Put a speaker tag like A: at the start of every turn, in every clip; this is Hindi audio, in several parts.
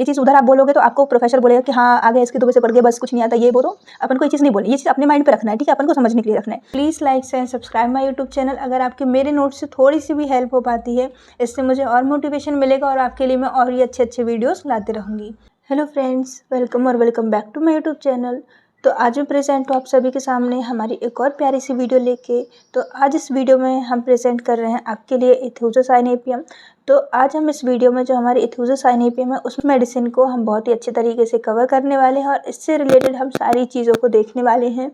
A: ये चीज़ उधर आप बोलोगे तो आपको प्रोफेसर बोलेगा कि हाँ आगे इसके दुबे से पढ़ गए बस कुछ नहीं आता, ये बोलो। अपन को ये चीज़ नहीं बोलनी, ये चीज़ अपने माइंड पे रखना है, ठीक है, अपन को समझने के लिए रखना है। Please like share subscribe my YouTube channel. अगर आपके मेरे नोट्स से थोड़ी सी भी हेल्प हो पाती है, इससे मुझे और मोटिवेशन मिलेगा और आपके लिए मैं और ही अच्छे वीडियोज़ लाती रहूँगी। Hello friends, welcome back to my YouTube channel. तो आज मैं प्रेजेंट हूँ आप सभी के सामने हमारी एक और प्यारी सी वीडियो लेके। तो आज इस वीडियो में हम प्रेजेंट कर रहे हैं आपके लिए इथ्यूज़ोसाइनेपियम। तो आज हम इस वीडियो में जो हमारी इथ्यूज़ोसाइनेपियम है उस मेडिसिन को हम बहुत ही अच्छे तरीके से कवर करने वाले हैं और इससे रिलेटेड हम सारी चीज़ों को देखने वाले हैं।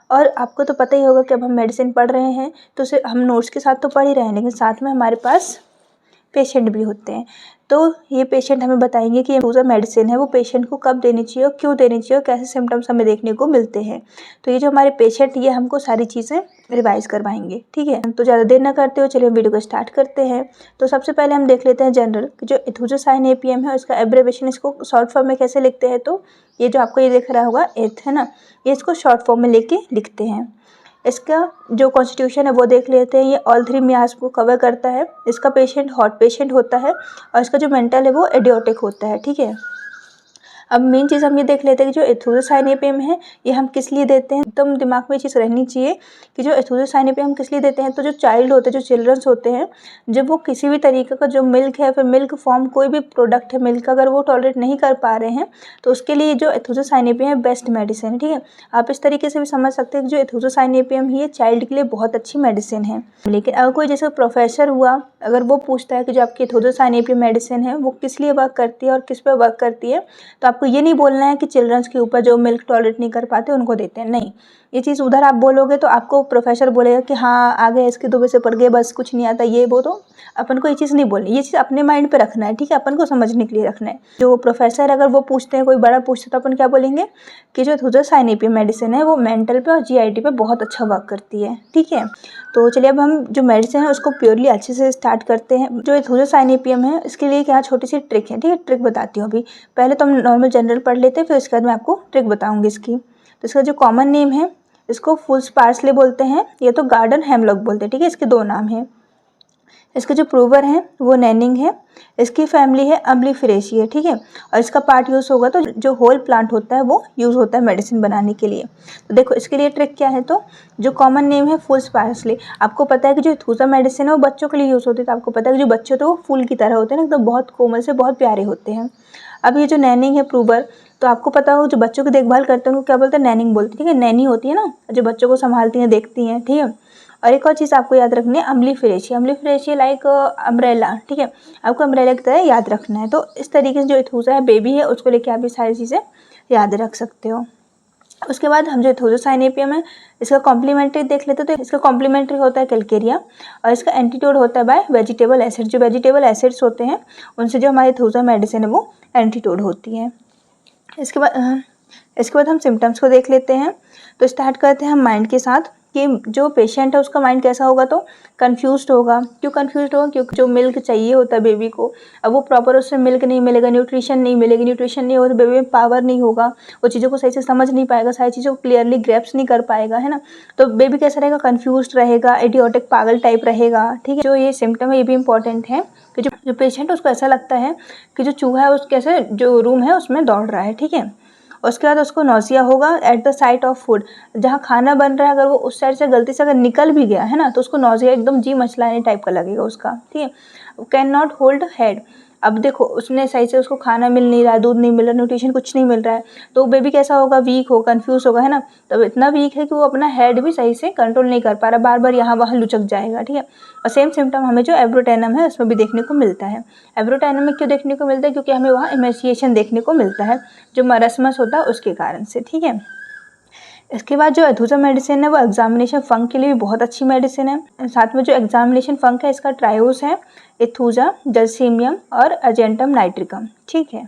A: और आपको तो पता ही होगा कि अब हम मेडिसिन पढ़ रहे हैं तो सिर्फ हम नोट्स के साथ तो पढ़ ही रहे हैं, लेकिन साथ में हमारे पास पेशेंट भी होते हैं। तो ये पेशेंट हमें बताएंगे कि ये जो मेडिसिन है वो पेशेंट को कब देनी चाहिए और क्यों देनी चाहिए और कैसे सिम्टम्स हमें देखने को मिलते हैं। तो ये जो हमारे पेशेंट ये हमको सारी चीज़ें रिवाइज करवाएंगे, ठीक है। तो ज़्यादा देर ना करते हो चलिए वीडियो को स्टार्ट करते हैं। तो सबसे पहले हम देख लेते हैं जनरल जो इथ्यूज़ोसाइनेपियम है उसका एब्रेविएशन, इसको शॉर्ट फॉर्म में कैसे लिखते हैं। तो ये जो आपको ये दिख रहा होगा एथ है ना, ये इसको शॉर्ट फॉर्म में लेके लिखते हैं। इसका जो कॉन्स्टिट्यूशन है वो देख लेते हैं। ये ऑल थ्री मियाज को कवर करता है। इसका पेशेंट हॉट पेशेंट होता है और इसका जो मेंटल है वो एडियोटिक होता है, ठीक है। अब मेन चीज़ हम ये देख लेते हैं कि जो इथ्यूज़ोसाइनेपियम है ये हम किस लिए देते हैं। एकदम दिमाग में ये चीज़ रहनी चाहिए कि जो इथ्यूज़ोसाइनेपियम हम किस लिए देते हैं। तो जो चाइल्ड होते हैं, जो चिल्ड्रंस होते हैं, जब वो किसी भी तरीके का जो मिल्क है फिर मिल्क फॉर्म कोई भी प्रोडक्ट है मिल्क का अगर वो टॉलरेट नहीं कर पा रहे हैं तो उसके लिए जो इथ्यूज़ोसाइनेपियम है बेस्ट मेडिसिन है, ठीक है। आप इस तरीके से भी समझ सकते हैं कि जो इथ्यूज़ोसाइनेपियम है ये चाइल्ड के लिए बहुत अच्छी मेडिसिन है। लेकिन अगर कोई जैसे प्रोफेसर हुआ, अगर वो पूछता है कि जो आपकी इथ्यूज़ोसाइनेपियम मेडिसिन है वो किस लिए वर्क करती है और किस पे वर्क करती है, तो आपको ये नहीं बोलना है कि चिल्ड्रंस के ऊपर जो मिल्क टॉलरेट नहीं कर पाते उनको देते हैं, नहीं। ये चीज़ उधर आप बोलोगे तो आपको प्रोफेसर बोलेगा कि हाँ आगे इसके दुबे से पढ़ गए बस कुछ नहीं आता, ये बोलो। अपन को ये चीज़ नहीं बोलनी, ये चीज़ अपने माइंड पे रखना है, ठीक है, अपन को समझने के लिए रखना है। जो प्रोफेसर अगर वो पूछते हैं, कोई बड़ा पूछते तो अपन क्या बोलेंगे कि जो इथ्यूज़ोसाइनेपियम मेडिसिन है वो मेंटल पे और जीआईटी पे बहुत अच्छा वर्क करती है, ठीक है। तो चलिए अब हम जो मेडिसिन है उसको प्योरली अच्छे से स्टार्ट करते हैं। जो इथ्यूज़ोसाइनेपियम है इसके लिए क्या छोटी सी ट्रिक है, ठीक है, ट्रिक बताती हूँ अभी। पहले तो हम नॉर्मल जनरल पढ़ लेते हैं फिर उसके बाद मैं आपको ट्रिक बताऊँगी इसकी। तो इसका जो कॉमन नेम है इसको फुल्स पार्सले बोलते हैं, ये तो गार्डन हेमलॉक बोलते हैं, ठीक है। इसके दो नाम हैं। इसके जो प्रूवर है वो नैनिंग है। इसकी फैमिली है अम्बलीफेरेसी है, ठीक है। और इसका पार्ट यूज़ होगा तो जो होल प्लांट होता है वो यूज़ होता है मेडिसिन बनाने के लिए। तो देखो इसके लिए ट्रिक क्या है। तो जो कॉमन नेम है फुल्स पार्सले। आपको पता है कि जो इथ्यूज़ा मेडिसिन है वो बच्चों के लिए यूज़ होती है। तो आपको पता है कि जो बच्चे होते हैं वो फूल की तरह होते हैं ना, एकदम बहुत कोमल से बहुत प्यारे होते हैं। अब ये जो नैनिंग है प्रूवर, तो आपको पता हो जो बच्चों की देखभाल करते हैं उनको क्या बोलते हैं, नैनिंग बोलते हैं, ठीक है। नैनी होती है ना जो बच्चों को संभालती हैं देखती हैं, ठीक है। और एक और चीज़ आपको याद रखनी है अम्बलीफेरेसी लाइक अम्ब्रेला, ठीक है। आपको अम्ब्रेला की तरह याद रखना है। तो इस तरीके से जो इथ्यूज़ा है बेबी है उसको लेके आप ये सारी चीज़ें याद रख सकते हो। उसके बाद हम जो इथ्यूज़ोसाइनेपियम है इसका कॉम्प्लीमेंट्री देख लेते हैं। तो इसका कॉम्प्लीमेंट्री होता है कैल्केरिया और इसका एंटीटोड होता है बाय वेजिटेबल एसिड। जो वेजिटेबल एसिड्स होते हैं उनसे जो हमारी इथ्यूज़ा मेडिसिन है वो एंटीटोड होती है। इसके बाद हम सिम्टम्स को देख लेते हैं। तो स्टार्ट करते हैं हम माइंड के साथ कि जो पेशेंट है उसका माइंड कैसा होगा। तो कंफ्यूज्ड होगा। क्यों कंफ्यूज्ड होगा? क्योंकि जो मिल्क चाहिए होता है बेबी को, अब वो प्रॉपर उससे मिल्क नहीं मिलेगा, न्यूट्रिशन नहीं मिलेगी। न्यूट्रिशन नहीं होगा तो बेबी में पावर नहीं होगा, वो चीज़ों को सही से समझ नहीं पाएगा, सारी चीज़ों को क्लियरली ग्रैप्स नहीं कर पाएगा, है ना। तो बेबी कैसा रहेगा, कंफ्यूज्ड रहेगा, इडियोटिक पागल टाइप रहेगा, ठीक है। जो ये सिम्टम है ये भी इंपॉर्टेंट है कि जो पेशेंट है उसको ऐसा लगता है कि जो चूहा है उसके ऐसे जो रूम है उसमें दौड़ रहा है, ठीक है। उसके बाद उसको नौसिया होगा at the site of food. जहाँ खाना बन रहा है अगर वो उस साइड से गलती से अगर निकल भी गया है ना तो उसको नौसिया एकदम जी मचलाने टाइप का लगेगा उसका, ठीक है। Can not hold head. अब देखो उसने सही से उसको खाना मिल नहीं रहा है, दूध नहीं मिल रहा, न्यूट्रिशन कुछ नहीं मिल रहा है, तो बेबी कैसा होगा, वीक होगा, कंफ्यूज होगा, है ना। तब इतना वीक है कि वो अपना हेड भी सही से कंट्रोल नहीं कर पा रहा, बार बार यहाँ वहाँ लुचक जाएगा, ठीक है। और सेम सिम्टम हमें जो एब्रोटेनम है उसमें भी देखने को मिलता है। एब्रोटेनम में क्यों देखने को मिलता है? क्योंकि हमें वहाँ इमेसिएशन देखने को मिलता है, जो मरसमस होता है उसके कारण से, ठीक है। इसके बाद जो इथ्यूज़ा मेडिसिन है वो एग्जामिनेशन फंक के लिए भी बहुत अच्छी मेडिसिन है। साथ में जो एग्जामिनेशन फंक है इसका ट्रायोस है, इथ्यूज़ा, जलसीमियम और अर्जेंटम नाइट्रिकम, ठीक है।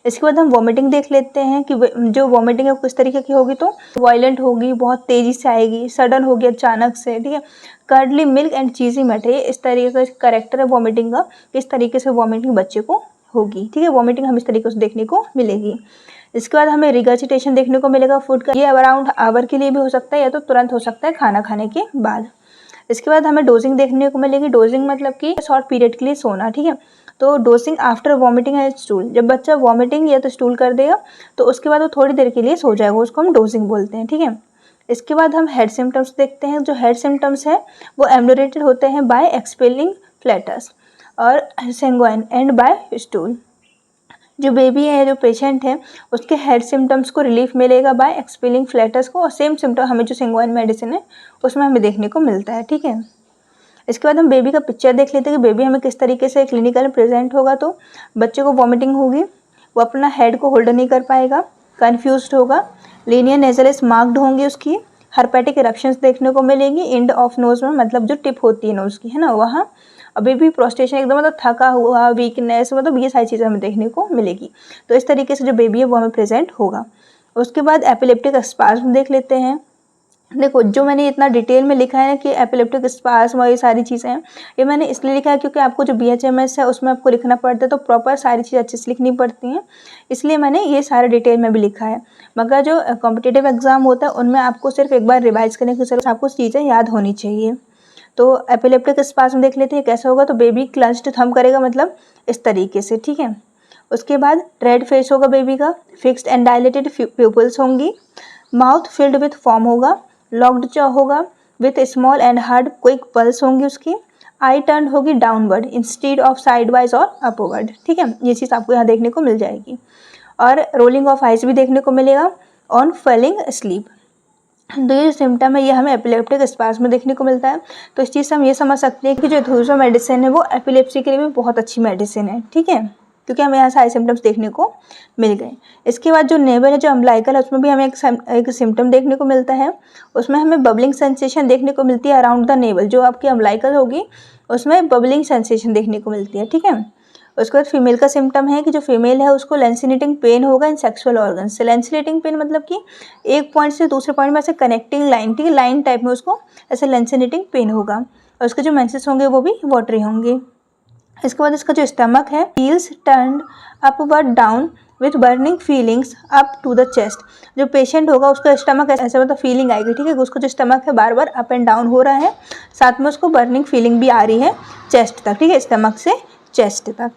A: इसके बाद हम वॉमिटिंग देख लेते हैं कि जो वॉमिटिंग है किस तरीके की होगी। तो वायलेंट होगी, बहुत तेज़ी से आएगी, सडन होगी अचानक से, ठीक है। कर्डली मिल्क एंड चीज़ी मेट है, इस तरीके का करेक्टर है वॉमिटिंग का, किस तरीके से वॉमिटिंग बच्चे को होगी, ठीक है। वॉमिटिंग हम इस तरीके से देखने को मिलेगी। इसके बाद हमें रिगर्जिटेशन देखने को मिलेगा फूड का, ये अराउंड आवर के लिए भी हो सकता है या तो तुरंत हो सकता है खाना खाने के बाद। इसके बाद हमें डोजिंग देखने को मिलेगी। डोजिंग मतलब कि शॉर्ट पीरियड के लिए सोना, ठीक है। तो dosing after vomiting and stool, जब बच्चा वॉमिटिंग या तो स्टूल कर देगा तो उसके बाद वो थोड़ी देर के लिए सो जाएगा, उसको हम डोजिंग बोलते हैं, ठीक है। इसके बाद हम हेड सिम्टम्स देखते हैं। जो हेड सिम्टम्स है वो एम्बुलेटेड होते हैं बाय एक्सपेलिंग फ्लैटस और सेंगोइन एंड बाय स्टूल। जो बेबी है, जो पेशेंट है, उसके हेड सिम्टम्स को रिलीफ मिलेगा बाय एक्सपेलिंग फ्लैटस को, और सेम सिम्टम हमें जो सेंगोइन मेडिसिन है उसमें हमें देखने को मिलता है, ठीक है। इसके बाद हम बेबी का पिक्चर देख लेते हैं कि बेबी हमें किस तरीके से क्लिनिकल में प्रेजेंट होगा। तो बच्चे को वॉमिटिंग होगी, वो अपना हेड को होल्ड नहीं कर पाएगा, कन्फ्यूज्ड होगा, लीनियर नेजल्स मार्क्ड होंगी, उसकी हर्पेटिक इरप्शंस देखने को मिलेंगी एंड ऑफ नोज में, मतलब जो टिप होती है नोज की, है ना, वहाँ। और बेबी प्रोस्टेशन एकदम मतलब थका हुआ, वीकनेस, मतलब ये सारी चीज़ें हमें देखने को मिलेगी। तो इस तरीके से जो बेबी है वो हमें प्रेजेंट होगा। उसके बाद एपिलेप्टिक स्पाज्म देख लेते हैं। देखो, जो मैंने इतना डिटेल में लिखा है ना कि एपिलेप्टिक स्पाज्म और ये सारी चीज़ें हैं, ये मैंने इसलिए लिखा है क्योंकि आपको जो BHMS है उसमें आपको लिखना पड़ता है, तो प्रॉपर सारी चीज़ें अच्छे से लिखनी पड़ती हैं, इसलिए मैंने ये सारे डिटेल में भी लिखा है। मगर जो कॉम्पिटिटिव एग्जाम होता है उनमें आपको सिर्फ एक बार रिवाइज करने की जरूरत, आपको चीज़ें याद होनी चाहिए। तो एपिलेप्टिक स्पाज्म देख लेते हैं कैसा होगा। तो बेबी क्लच्ड थंब करेगा, मतलब इस तरीके से, ठीक है। उसके बाद रेड फेस होगा बेबी का, फिक्स्ड एंड डायलेटेड प्यूपल्स होंगी, माउथ फिल्ड विथ फॉर्म होगा, लॉक्ड जॉ होगा with small and hard quick pulse होंगी उसकी, आई टर्न होगी डाउनवर्ड इंस्टेड ऑफ साइडवाइज और अपवर्ड, ठीक है। ये चीज़ आपको यहाँ देखने को मिल जाएगी। और रोलिंग ऑफ आइज भी देखने को मिलेगा ऑन फेलिंग स्लीप। तो ये जो सिम्टम है ये हमें एपिलेप्टिक स्पाज्म में देखने को मिलता है। तो इस चीज़ से हम ये समझ सकते हैं कि जो एथूसा मेडिसिन है वो एपिलेप्सी के लिए भी बहुत अच्छी मेडिसिन है, ठीक है, क्योंकि हमें यहाँ सारे सिम्टम्स देखने को मिल गए। इसके बाद जो नेवल है, जो अम्बलाइकल है, उसमें भी हमें एक सिम्टम देखने को मिलता है। उसमें हमें बबलिंग सेंसेशन देखने को मिलती है अराउंड द नेवल, जो आपकी अम्बलाइकल होगी उसमें बबलिंग सेंसेशन देखने को मिलती है, ठीक है। उसके बाद फीमेल का सिम्टम है कि जो फीमेल है उसको लेंसिनेटिंग पेन होगा इन सेक्सुअल ऑर्गन्स से। लेंसिनेटिंग पेन मतलब कि एक पॉइंट से दूसरे पॉइंट में ऐसे कनेक्टिंग लाइन, ठीक है, लाइन टाइप में उसको ऐसे लेंसिनेटिंग पेन होगा। और उसके जो मेंसेस होंगे वो भी वाटरी होंगे। इसके बाद इसका जो स्टमक है, heels turned upward down with burning feelings up to the chest. जो पेशेंट होगा उसका स्टमक ऐसे मतलब फीलिंग आएगी, ठीक है, उसको जो स्टमक है बार बार अप एंड डाउन हो रहा है, साथ में उसको बर्निंग फीलिंग भी आ रही है चेस्ट तक, ठीक है, स्टमक से चेस्ट तक।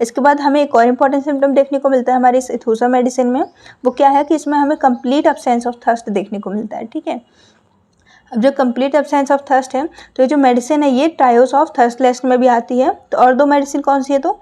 A: इसके बाद हमें एक और इम्पॉर्टेंट सिम्टम देखने को मिलता है हमारी इस एथूसा मेडिसिन में, वो क्या है कि इसमें हमें कंप्लीट अब्सेंस ऑफ थर्स्ट देखने को मिलता है, ठीक है। अब जो कंप्लीट एब्सेंस ऑफ थर्स्ट है, तो ये जो मेडिसिन है ये ट्रायोस ऑफ थर्स्टलेस में भी आती है। तो और दो मेडिसिन कौन सी है, तो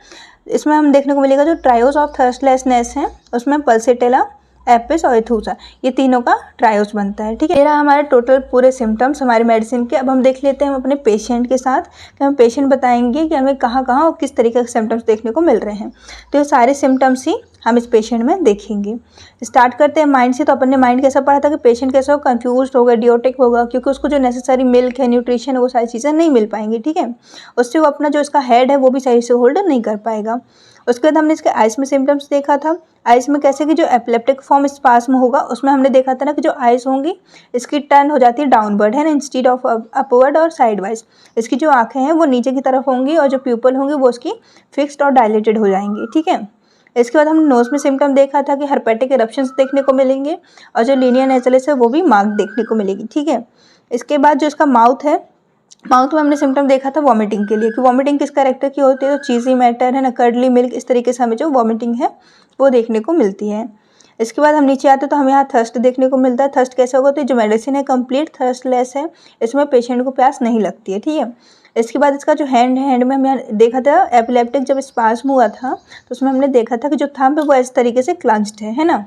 A: इसमें हम देखने को मिलेगा जो ट्रायोस ऑफ थर्स्टलेसनेस है उसमें पल्सेटेला, एपिस और एथूसा, ये तीनों का ट्रायोस बनता है, ठीक है। ये रहा हमारे टोटल पूरे सिम्टम्स हमारे मेडिसिन के। अब हम देख लेते हैं हम अपने पेशेंट के साथ कि हम पेशेंट बताएंगे कि हमें कहाँ कहाँ और किस तरीके के सिम्टम्स देखने को मिल रहे हैं। तो ये सारे सिम्टम्स ही हम इस पेशेंट में देखेंगे। स्टार्ट करते हैं माइंड से। तो अपन ने माइंड कैसा पढ़ा था कि पेशेंट कैसा हो, कंफ्यूज होगा, डियोटिक होगा, क्योंकि उसको जो नेसेसरी मिल्क है, न्यूट्रिशन है, वो सारी चीज़ें नहीं मिल पाएंगी, ठीक है। उससे वो अपना जो इसका हेड है वो भी सही से होल्ड नहीं कर पाएगा। उसके बाद हमने इसके आइस में सिम्टम्स देखा था। आइस में कैसे कि जो एपिलेप्टिक फॉर्म स्पाज्म होगा उसमें हमने देखा था ना कि जो आइस होंगी इसकी टर्न हो जाती है डाउनवर्ड, है ना, इंस्टीड ऑफ अपवर्ड और साइडवाइज। इसकी जो आंखें हैं वो नीचे की तरफ होंगी और जो प्यूपल होंगी वो उसकी फिक्स्ड और डायलेटेड हो जाएंगी, ठीक है। इसके बाद हमने नोज में सिम्टम देखा था कि हर्पेटिक इरप्शंस देखने को मिलेंगे और जो लीनियर नेजल्स है वो भी मार्क देखने को मिलेगी, ठीक है। इसके बाद जो इसका माउथ है, माउथ में हमने सिम्टम देखा था वॉमिटिंग के लिए कि वॉमिटिंग किस कैरेक्टर की होती है, तो चीज़ी मैटर है ना, कर्डली मिल्क, इस तरीके से हमें जो वॉमिटिंग है वो देखने को मिलती है। इसके बाद हम नीचे आते तो हमें यहाँ थर्स्ट देखने को मिलता है। थर्स्ट कैसे होगा, तो जो मेडिसिन है कंप्लीट थर्स्टलेस है, इसमें पेशेंट को प्यास नहीं लगती है, ठीक है। इसके बाद इसका जो हैंड में हमने देखा था एपिलेप्टिक जब स्पाज्म हुआ था तो उसमें हमने देखा था कि जो थंब है वो इस तरीके से क्लंच्ड है ना।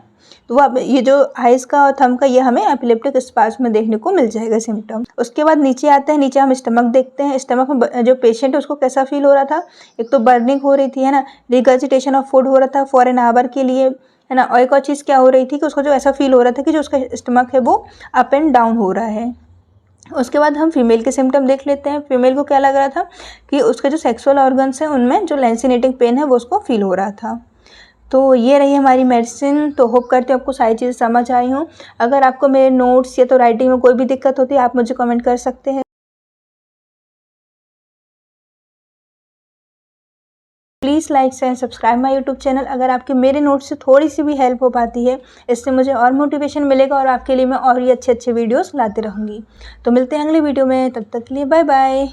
A: तो वो अब ये जो आइज का और थंब का ये हमें एपिलेप्टिक स्पाज्म में देखने को मिल जाएगा सिम्टम। उसके बाद नीचे आते हैं, नीचे हम स्टमक देखते हैं। स्टमक में जो पेशेंट है उसको कैसा फील हो रहा था, एक तो बर्निंग हो रही थी, है ना, रिगर्जिटेशन ऑफ फूड हो रहा था फॉर एन आवर के लिए, है ना, और एक और चीज़ क्या हो रही थी कि उसको जो ऐसा फील हो रहा था कि जो उसका स्टमक है वो अप एंड डाउन हो रहा है। उसके बाद हम फीमेल के सिम्टम देख लेते हैं। फीमेल को क्या लग रहा था कि उसके जो सेक्सुअल ऑर्गन्स हैं उनमें जो लेंसिनेटिंग पेन है वो उसको फील हो रहा था। तो ये रही हमारी मेडिसिन। तो होप करते हैं आपको सारी चीज़ें समझ आई हों। अगर आपको मेरे नोट्स या तो राइटिंग में कोई भी दिक्कत होती है आप मुझे कमेंट कर सकते हैं। Please like and subscribe my YouTube channel. अगर आपके मेरे नोट्स से थोड़ी सी भी हेल्प हो पाती है इससे मुझे और मोटिवेशन मिलेगा और आपके लिए मैं और ही अच्छे वीडियोस लाते रहूँगी। तो मिलते हैं अगले वीडियो में, तब तक के लिए बाय बाय।